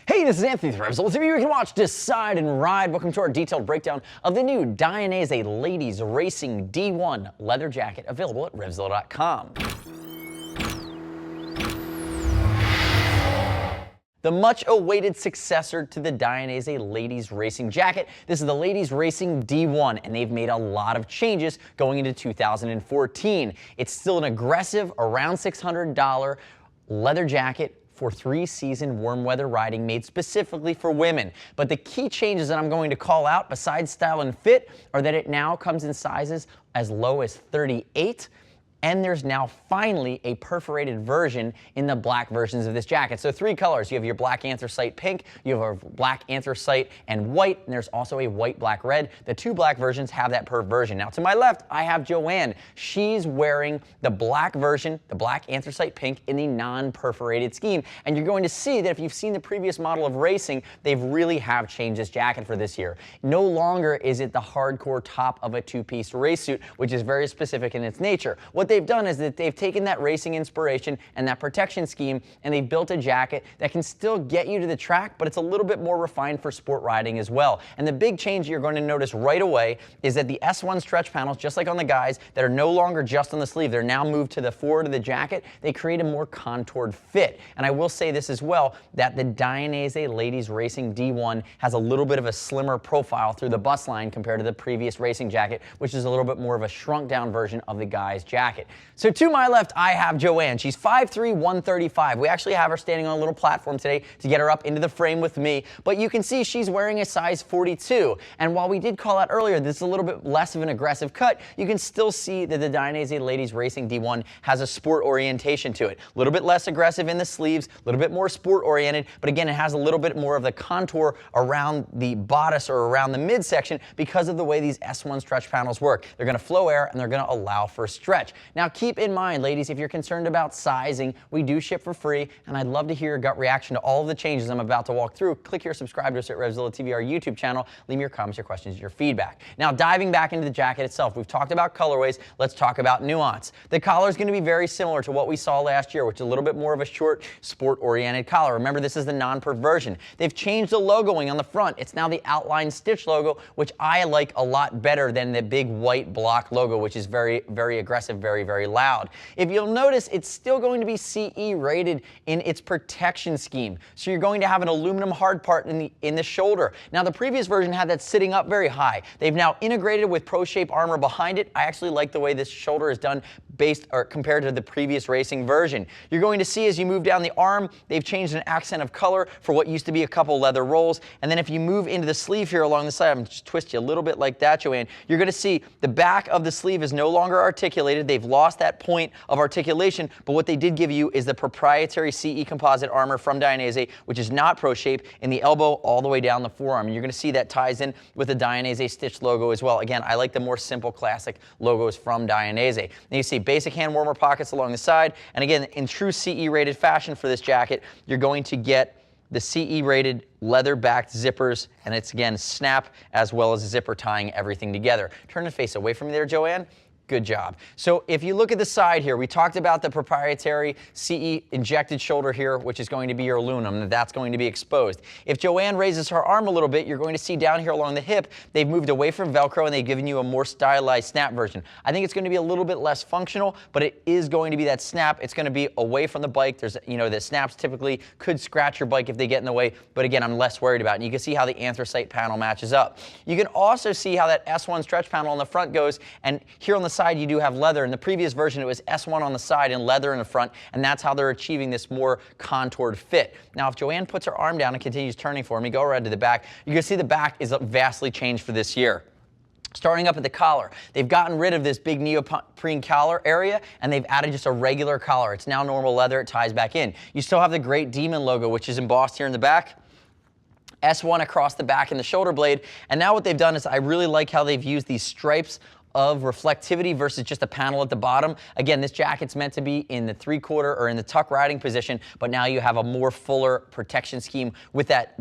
Hey, this is Anthony with RevZilla. So you can watch, decide, and ride. Welcome to our detailed breakdown of the new Dainese Ladies Racing D1 leather jacket available at RevZilla.com. The much-awaited successor to the Dainese Ladies Racing Jacket. This is the Ladies Racing D1, and they've made a lot of changes going into 2014. It's still an aggressive, around $600 leather jacket for three-season warm weather riding made specifically for women. But the key changes that I'm going to call out, besides style and fit, are that it now comes in sizes as low as 38. And there's now finally a perforated version in the black versions of this jacket. So three colors. You have your black anthracite pink, you have a black anthracite and white, and there's also a white, black, red. The two black versions have that perf version. Now to my left, I have Joanne. She's wearing the black version, the black anthracite pink in the non-perforated scheme. And you're going to see that if you've seen the previous model of racing, they've really have changed this jacket for this year. No longer is it the hardcore top of a two-piece race suit, which is very specific in its nature. What they've done is that they've taken that racing inspiration and that protection scheme, and they've built a jacket that can still get you to the track, but it's a little bit more refined for sport riding as well. And the big change you're going to notice right away is that the S1 stretch panels, just like on the guys, that are no longer just on the sleeve, they're now moved to the forward of the jacket. They create a more contoured fit. And I will say this as well, that the Dainese Ladies Racing D1 has a little bit of a slimmer profile through the bust line compared to the previous racing jacket, which is a little bit more of a shrunk down version of the guy's jacket. So to my left, I have Joanne. She's 5'3", 135. We actually have her standing on a little platform today to get her up into the frame with me, but you can see she's wearing a size 42. And while we did call out earlier, this is a little bit less of an aggressive cut, you can still see that the Dainese Ladies Racing D1 has a sport orientation to it. A little bit less aggressive in the sleeves, a little bit more sport oriented, but again, it has a little bit more of the contour around the bodice or around the midsection because of the way these S1 stretch panels work. They're going to flow air and they're going to allow for stretch. Now keep in mind, ladies, if you're concerned about sizing, we do ship for free, and I'd love to hear your gut reaction to all of the changes I'm about to walk through. Click here, subscribe to us at RevZilla TV, our YouTube channel. Leave me your comments, your questions, your feedback. Now, diving back into the jacket itself, we've talked about colorways. Let's talk about nuance. The collar is going to be very similar to what we saw last year, which is a little bit more of a short, sport-oriented collar. Remember, this is the non-perf version. They've changed the logoing on the front. It's now the outline stitch logo, which I like a lot better than the big white block logo, which is very, very aggressive, very, very loud. If you'll notice, it's still going to be CE rated in its protection scheme. So you're going to have an aluminum hard part in the shoulder. Now, the previous version had that sitting up very high. They've now integrated with Pro Shape armor behind it. I actually like the way this shoulder is done based or compared to the previous racing version. You're going to see as you move down the arm, they've changed an accent of color for what used to be a couple leather rolls. And then if you move into the sleeve here along the side, I'm going to just twist you a little bit like that, Joanne. You're going to see the back of the sleeve is no longer articulated. They've lost that point of articulation, but what they did give you is the proprietary CE composite armor from Dainese, which is not Pro Shape, in the elbow all the way down the forearm. And you're going to see that ties in with the Dainese stitched logo as well. Again, I like the more simple classic logos from Dainese. And you see basic hand warmer pockets along the side. And again, in true CE rated fashion for this jacket, you're going to get the CE rated leather backed zippers, and it's again snap as well as zipper tying everything together. Turn the face away from me there, Joanne. Good job. So if you look at the side here, we talked about the proprietary CE injected shoulder here, which is going to be your aluminum. That's going to be exposed. If Joanne raises her arm a little bit, you're going to see down here along the hip, they've moved away from Velcro and they've given you a more stylized snap version. I think it's going to be a little bit less functional, but it is going to be that snap. It's going to be away from the bike. There's, the snaps typically could scratch your bike if they get in the way, but again, I'm less worried about it. And you can see how the anthracite panel matches up. You can also see how that S1 stretch panel on the front goes, and here on the side you do have leather. In the previous version it was S1 on the side and leather in the front, and that's how they're achieving this more contoured fit. Now if Joanne puts her arm down and continues turning for me, go ahead to the back, you can see the back is vastly changed for this year. Starting up at the collar, they've gotten rid of this big neoprene collar area and they've added just a regular collar. It's now normal leather, it ties back in. You still have the Great Demon logo, which is embossed here in the back. S1 across the back and the shoulder blade. And now what they've done is I really like how they've used these stripes of reflectivity versus just a panel at the bottom. Again, this jacket's meant to be in the 3/4 or in the tuck riding position, but now you have a more fuller protection scheme with that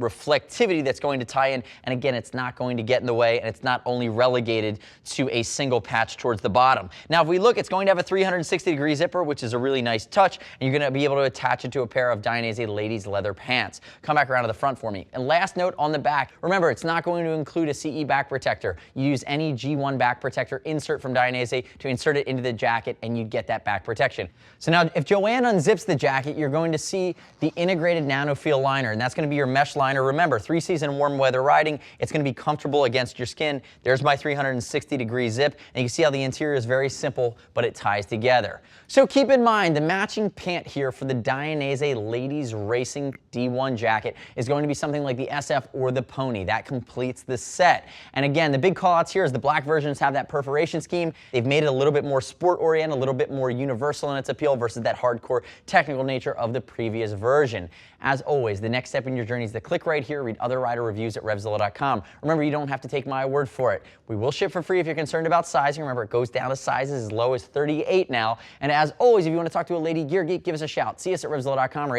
reflectivity that's going to tie in, and again, it's not going to get in the way, and it's not only relegated to a single patch towards the bottom. Now, if we look, it's going to have a 360-degree zipper, which is a really nice touch, and you're going to be able to attach it to a pair of Dainese ladies leather pants. Come back around to the front for me. And last note on the back, remember, it's not going to include a CE back protector. You use any G1 back protector insert from Dainese to insert it into the jacket, and you get that back protection. So now, if Joanne unzips the jacket, you're going to see the integrated nanofeel liner, and that's going to be your mesh liner. Remember, 3-season warm weather riding, it's going to be comfortable against your skin. There's my 360-degree zip, and you can see how the interior is very simple, but it ties together. So keep in mind, the matching pant here for the Dainese Ladies Racing D1 jacket is going to be something like the SF or the Pony. That completes the set. And again, the big call-outs here is the black versions have that perforation scheme. They've made it a little bit more sport-oriented, a little bit more universal in its appeal versus that hardcore technical nature of the previous version. As always, the next step in your journey is to click right here, read other rider reviews at RevZilla.com. Remember, you don't have to take my word for it. We will ship for free if you're concerned about sizing. Remember, it goes down to sizes as low as 38 now. And as always, if you want to talk to a lady gear geek, give us a shout. See us at RevZilla.com or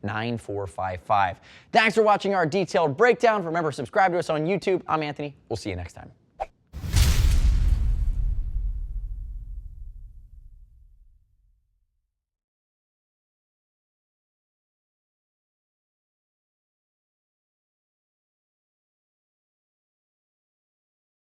877-792-9455. Thanks for watching our detailed breakdown. Remember, subscribe to us on YouTube. I'm Anthony. We'll see you next time.